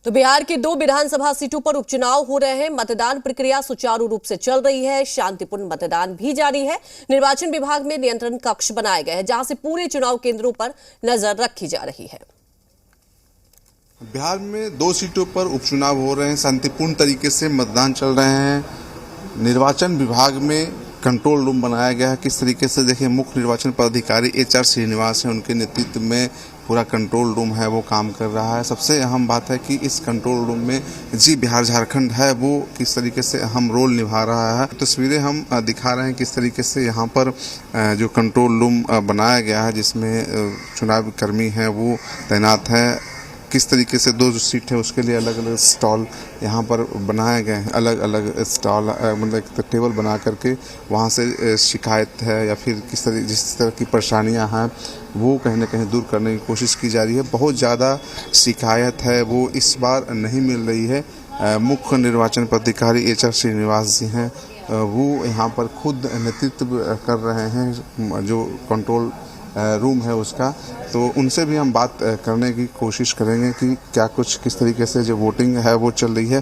तो बिहार की 2 विधानसभा सीटों पर उपचुनाव हो रहे हैं। मतदान प्रक्रिया सुचारू रूप से चल रही है। शांतिपूर्ण मतदान भी जारी है। निर्वाचन विभाग में नियंत्रण कक्ष बनाए गए हैं, जहां से पूरे चुनाव केंद्रों पर नजर रखी जा रही है। बिहार में 2 सीटों पर उपचुनाव हो रहे हैं। शांतिपूर्ण तरीके से मतदान चल रहे हैं। निर्वाचन विभाग में कंट्रोल रूम बनाया गया है। किस तरीके से देखिए, मुख्य निर्वाचन पदाधिकारी HR श्रीनिवास हैं, उनके नेतृत्व में पूरा कंट्रोल रूम है वो काम कर रहा है। सबसे अहम बात है कि इस कंट्रोल रूम में जी बिहार झारखंड है वो किस तरीके से अहम रोल निभा रहा है। तस्वीरें हम दिखा रहे हैं किस तरीके से यहाँ पर जो कंट्रोल रूम बनाया गया है, जिसमें चुनावी कर्मी हैं वो तैनात हैं। किस तरीके से 2 सीट है उसके लिए अलग अलग स्टॉल यहाँ पर बनाए गए हैं। अलग अलग स्टॉल मतलब एक टेबल बना करके वहाँ से शिकायत है या फिर जिस तरह की परेशानियाँ हैं वो कहीं ना कहीं दूर करने की कोशिश की जा रही है। बहुत ज़्यादा शिकायत है वो इस बार नहीं मिल रही है। मुख्य निर्वाचन पदाधिकारी HR श्रीनिवास जी हैं, वो यहाँ पर खुद नेतृत्व कर रहे हैं जो कंट्रोल रूम है उसका। तो उनसे भी हम बात करने की कोशिश करेंगे कि क्या कुछ किस तरीके से जो वोटिंग है वो चल रही है।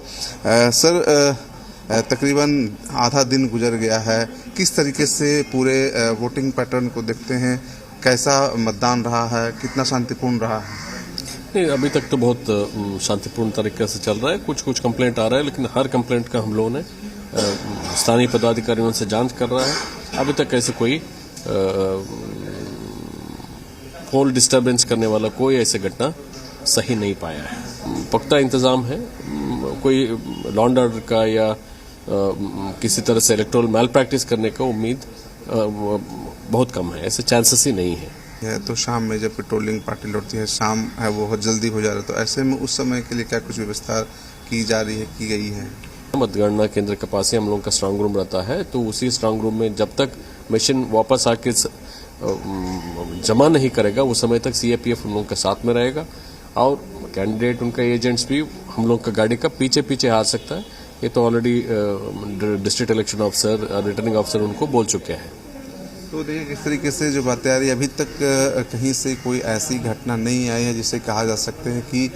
सर, तकरीबन आधा दिन गुजर गया है, किस तरीके से पूरे वोटिंग पैटर्न को देखते हैं? कैसा मतदान रहा है, कितना शांतिपूर्ण रहा है? नहीं, अभी तक तो बहुत शांतिपूर्ण तरीके से चल रहा है। कुछ कंप्लेंट आ रहा है, लेकिन हर कंप्लेंट का हम लोगों ने स्थानीय पदाधिकारियों से जांच कर रहा है। अभी तक ऐसे कोई पोल डिस्टर्बेंस करने वाला कोई ऐसे घटना सही नहीं पाया है। पुख्ता इंतजाम है। कोई लॉ एंड ऑर्डर का या किसी तरह से इलेक्टोरल मैल प्रैक्टिस करने का उम्मीद बहुत कम है। ऐसे चांसेस ही नहीं है। तो शाम में जब पेट्रोलिंग पार्टी लौटती है, शाम है वो बहुत जल्दी हो जा रहा है, तो ऐसे में उस समय के लिए क्या कुछ व्यवस्था की गई है? मतगणना केंद्र के पास ही हम लोगों का स्ट्रांग रूम रहता है, तो उसी स्ट्रांग रूम में जब तक मशीन वापस आके जमा नहीं करेगा उस समय तक CAPF हम लोगों के साथ में रहेगा और कैंडिडेट उनका एजेंट्स भी हम लोग का गाड़ी का पीछे आ सकता है। ये तो already district election officer, returning officer उनको बोल चुके हैं। तो देखिए किस तरीके से जो बातें आ रही है, अभी तक कहीं से कोई ऐसी घटना नहीं आई है जिसे कहा जा सकते हैं कि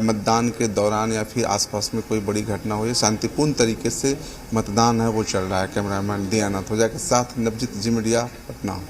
मतदान के दौरान या फिर आसपास में कोई बड़ी घटना हुई है। शांतिपूर्ण तरीके से मतदान है वो चल रहा है। कैमरामैन दियानाथ ओझा के साथ नवजीत, जी मीडिया, पटना।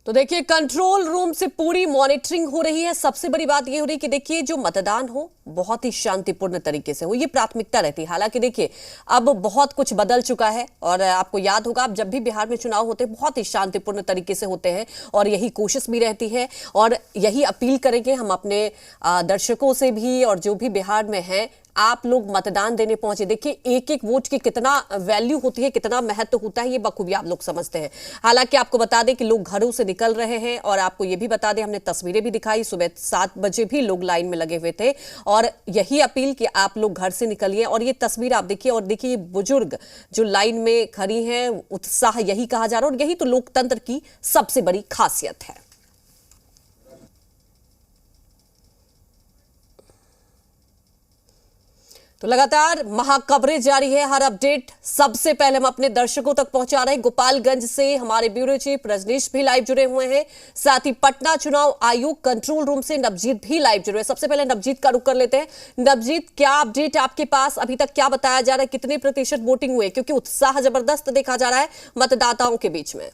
तो देखिए, कंट्रोल रूम से पूरी मॉनिटरिंग हो रही है। सबसे बड़ी बात यह हो रही है कि देखिए, जो मतदान हो बहुत ही शांतिपूर्ण तरीके से हो, ये प्राथमिकता रहती है। हालांकि देखिए, अब बहुत कुछ बदल चुका है और आपको याद होगा, अब जब भी बिहार में चुनाव होते हैं बहुत ही शांतिपूर्ण तरीके से होते हैं और यही कोशिश भी रहती है और यही अपील करेंगे हम अपने दर्शकों से भी और जो भी बिहार में है, आप लोग मतदान देने पहुंचे। देखिए, एक एक वोट की कितना वैल्यू होती है, कितना महत्व होता है, ये बखूबी आप लोग समझते हैं। हालांकि आपको बता दें कि लोग घरों से निकल रहे हैं और आपको ये भी बता दें, हमने तस्वीरें भी दिखाई, सुबह 7 बजे भी लोग लाइन में लगे हुए थे और यही अपील कि आप लोग घर से निकलिए। और ये तस्वीर आप देखिए और देखिए, ये बुजुर्ग जो लाइन में खड़ी हैं, उत्साह यही कहा जा रहा है और यही तो लोकतंत्र की सबसे बड़ी खासियत है। तो लगातार महाकवरेज जारी है। हर अपडेट सबसे पहले हम अपने दर्शकों तक पहुंचा रहे हैं। गोपालगंज से हमारे ब्यूरो चीफ रजनीश भी लाइव जुड़े हुए हैं, साथ ही पटना चुनाव आयोग कंट्रोल रूम से नवजीत भी लाइव जुड़े हैं। सबसे पहले नवजीत का रुख कर लेते हैं। नवजीत, क्या अपडेट आपके पास? अभी तक क्या बताया जा रहा है, कितने प्रतिशत वोटिंग हुए? क्योंकि उत्साह जबरदस्त देखा जा रहा है मतदाताओं के बीच में।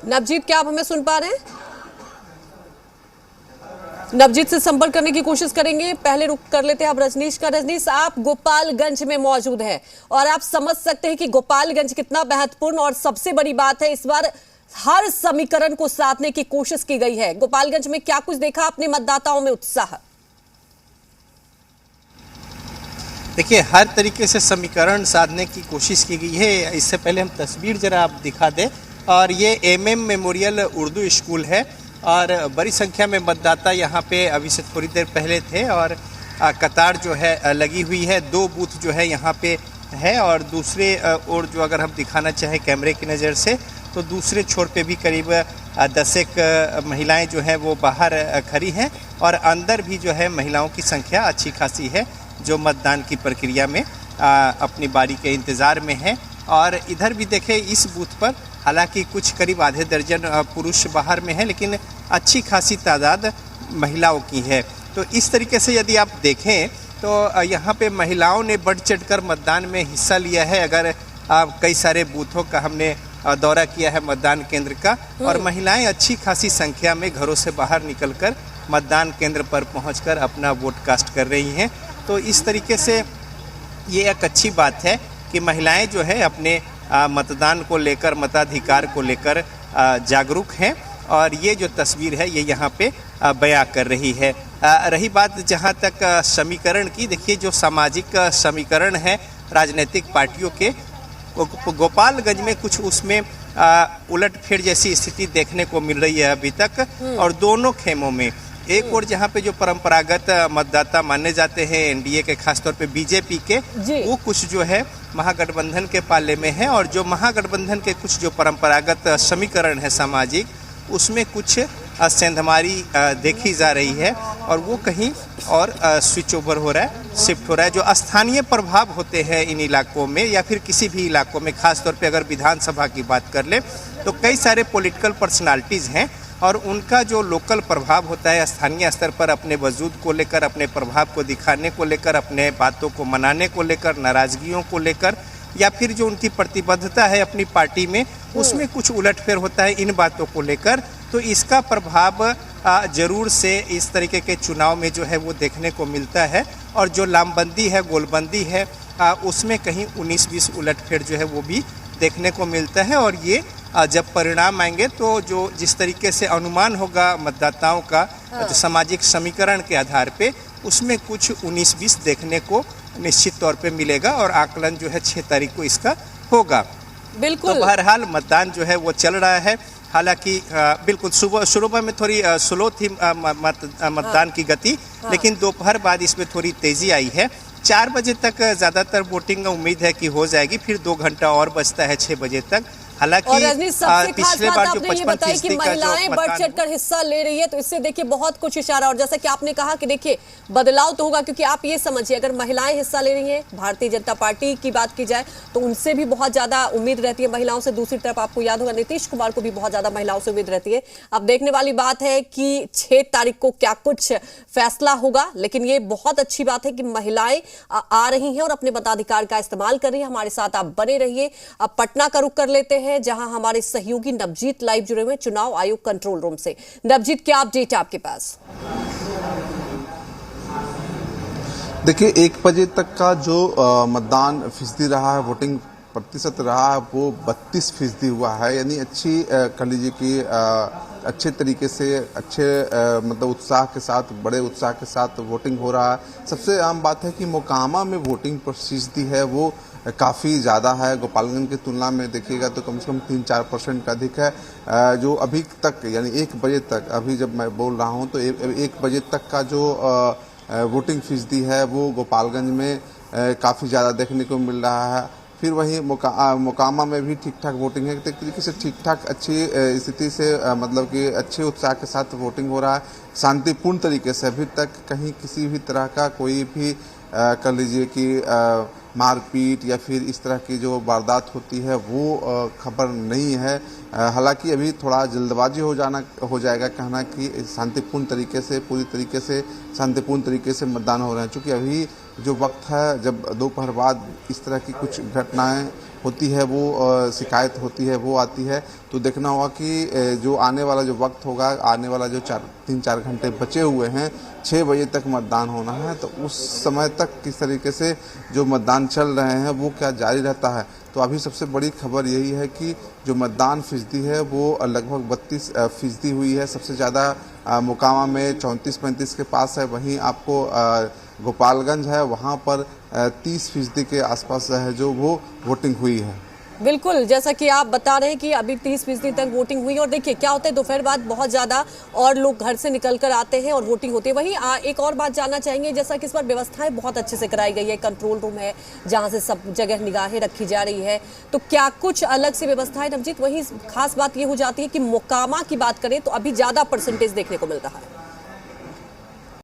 नवजीत, क्या आप हमें सुन पा रहे हैं? नवजीत से संपर्क करने की कोशिश करेंगे। पहले रुक कर लेते हैं आप रजनीश का। रजनीश, आप गोपालगंज में मौजूद हैं और आप समझ सकते हैं कि गोपालगंज कितना महत्वपूर्ण और सबसे बड़ी बात है, इस बार हर समीकरण को साधने की कोशिश की गई है। गोपालगंज में क्या कुछ देखा आपने मतदाताओं में उत्साह? देखिए, हर तरीके से समीकरण साधने की कोशिश की गई है। इससे पहले हम तस्वीर जरा आप दिखा दें। और ये MM मेमोरियल उर्दू स्कूल है और बड़ी संख्या में मतदाता यहाँ पे अभी से थोड़ी देर पहले थे और कतार जो है लगी हुई है। 2 बूथ जो है यहाँ पे है और दूसरे ओर जो अगर हम दिखाना चाहें कैमरे की नज़र से, तो दूसरे छोर पे भी करीब 10 महिलाएं जो हैं वो बाहर खड़ी हैं और अंदर भी जो है महिलाओं की संख्या अच्छी खासी है जो मतदान की प्रक्रिया में अपनी बारी के इंतज़ार में हैं। और इधर भी देखें इस बूथ पर हालांकि कुछ करीब आधे दर्जन पुरुष बाहर में हैं, लेकिन अच्छी खासी तादाद महिलाओं की है। तो इस तरीके से यदि आप देखें तो यहाँ पे महिलाओं ने बढ़ चढ़कर मतदान में हिस्सा लिया है। अगर कई सारे बूथों का हमने दौरा किया है मतदान केंद्र का, और महिलाएं अच्छी खासी संख्या में घरों से बाहर निकलकर मतदान केंद्र पर पहुंचकर अपना वोट कास्ट कर रही हैं। तो इस तरीके से ये एक अच्छी बात है कि महिलाएं जो है अपने मतदान को लेकर, मताधिकार को लेकर जागरूक हैं, और ये जो तस्वीर है ये यहाँ पे बयां कर रही है। रही बात जहाँ तक समीकरण की, देखिए जो सामाजिक समीकरण है राजनीतिक पार्टियों के, गोपालगंज में कुछ उसमें उलटफेर जैसी स्थिति देखने को मिल रही है अभी तक। और दोनों खेमों में एक और जहाँ पे जो परंपरागत मतदाता माने जाते हैं एनडीए के, खासतौर पे बीजेपी के, वो कुछ जो है महागठबंधन के पाले में है, और जो महागठबंधन के कुछ जो परंपरागत समीकरण है सामाजिक, उसमें कुछ सेंधमारी देखी जा रही है, और वो कहीं और स्विच ओवर हो रहा है, शिफ्ट हो रहा है। जो स्थानीय प्रभाव होते हैं इन इलाकों में या फिर किसी भी इलाकों में, खासतौर पे अगर विधानसभा की बात कर ले तो कई सारे पॉलिटिकल पर्सनालिटीज़ हैं, और उनका जो लोकल प्रभाव होता है स्थानीय स्तर पर अपने वजूद को लेकर, अपने प्रभाव को दिखाने को लेकर, अपने बातों को मनाने को लेकर, नाराज़गियों को लेकर, या फिर जो उनकी प्रतिबद्धता है अपनी पार्टी में, उसमें कुछ उलटफेर होता है इन बातों को लेकर। तो इसका प्रभाव जरूर से इस तरीके के चुनाव में जो है वो देखने को मिलता है। और जो लामबंदी है, गोलबंदी है, उसमें कहीं 19-20 उलटफेर जो है वो भी देखने को मिलता है। और ये जब परिणाम आएंगे तो जो जिस तरीके से अनुमान होगा मतदाताओं का जो सामाजिक समीकरण के आधार पे, उसमें कुछ 19-20 देखने को निश्चित तौर पे मिलेगा, और आकलन जो है 6 तारीख को इसका होगा। बिल्कुल। तो बहरहाल मतदान जो है वो चल रहा है। हालांकि बिल्कुल सुबह में थोड़ी स्लो थी मतदान की गति, लेकिन दोपहर बाद इसमें थोड़ी तेजी आई है। 4 बजे तक ज़्यादातर वोटिंग उम्मीद है कि हो जाएगी, फिर 2 घंटा और बचता है 6 बजे तक। हालांकि पिछले बार जो 55% की महिलाएं बढ़ चढ़कर हिस्सा ले रही है, तो इससे देखिए बहुत कुछ इशारा। और जैसा कि आपने कहा कि देखिए बदलाव तो होगा, क्योंकि आप ये समझिए अगर महिलाएं हिस्सा ले रही हैं, भारतीय जनता पार्टी की बात की जाए तो उनसे भी बहुत ज्यादा उम्मीद रहती है महिलाओं से। दूसरी तरफ आपको याद होगा नीतीश कुमार को भी बहुत ज्यादा महिलाओं से उम्मीद रहती है। अब देखने वाली बात है कि 6 तारीख को क्या कुछ फैसला होगा, लेकिन ये बहुत अच्छी बात है कि महिलाएं आ रही हैं और अपने मताधिकार का इस्तेमाल कर रही है। हमारे साथ आप बने रहिए। अब पटना का रुख कर लेते हैं, जहां हमारे सहयोगी नवजीत लाइव जुड़े हुए चुनाव आयोग कंट्रोल रूम से। नवजीत, क्या अपडेट है आपके पास? देखिए 1 बजे तक का जो मतदान फीसदी रहा है, वोटिंग प्रतिशत रहा है, वो 32% हुआ है। यानी अच्छी कह लीजिए कि अच्छे तरीके से, अच्छे मतलब उत्साह के साथ, बड़े उत्साह के साथ वोटिंग हो रहा है। सबसे आम बात है कि मोकामा में वोटिंग प्रतिशत है वो काफ़ी ज़्यादा है। गोपालगंज की तुलना में देखिएगा तो कम से कम 3-4% का अधिक है। जो अभी तक यानी 1 बजे तक, अभी जब मैं बोल रहा हूँ तो 1 बजे तक का जो वोटिंग फीसदी है वो गोपालगंज में काफ़ी ज़्यादा देखने को मिल रहा है। फिर वहीं मोकामा में भी ठीक ठाक वोटिंग है। एक तरीके से ठीक ठाक अच्छी स्थिति से मतलब कि अच्छे उत्साह के साथ वोटिंग हो रहा है, शांतिपूर्ण तरीके से। अभी तक कहीं किसी भी तरह का कोई भी कर लीजिए कि मारपीट या फिर इस तरह की जो वारदात होती है वो खबर नहीं है। हालांकि अभी थोड़ा जल्दबाजी हो जाएगा कहना कि शांतिपूर्ण तरीके से, पूरी तरीके से शांतिपूर्ण तरीके से मतदान हो रहे हैं। चूँकि अभी जो वक्त है जब दोपहर बाद इस तरह की कुछ घटनाएं होती है, वो शिकायत होती है, वो आती है, तो देखना होगा कि जो आने वाला जो वक्त होगा, आने वाला जो 3-4 घंटे बचे हुए हैं, 6 बजे तक मतदान होना है, तो उस समय तक किस तरीके से जो मतदान चल रहे हैं वो क्या जारी रहता है। तो अभी सबसे बड़ी खबर यही है कि जो मतदान फीसदी है वो लगभग 32% हुई है। सबसे ज़्यादा मोकामा में 34-35 के पास है। वहीं आपको गोपालगंज है, वहाँ पर 30% के आसपास है जो वो वोटिंग हुई है। बिल्कुल, जैसा कि आप बता रहे हैं कि अभी 30% तक वोटिंग हुई। और देखिए क्या होता है, दोपहर बाद बहुत ज़्यादा और लोग घर से निकल कर आते हैं और वोटिंग होती है। वहीं एक और बात जानना चाहेंगे, जैसा कि इस बार व्यवस्थाएं बहुत अच्छे से कराई गई है, कंट्रोल रूम है जहां से सब जगह निगाहें रखी जा रही है, तो क्या कुछ अलग से व्यवस्था है नवजीत? वहीं खास बात ये हो जाती है कि मोकामा की बात करें तो अभी ज़्यादा परसेंटेज देखने को मिल रहा है।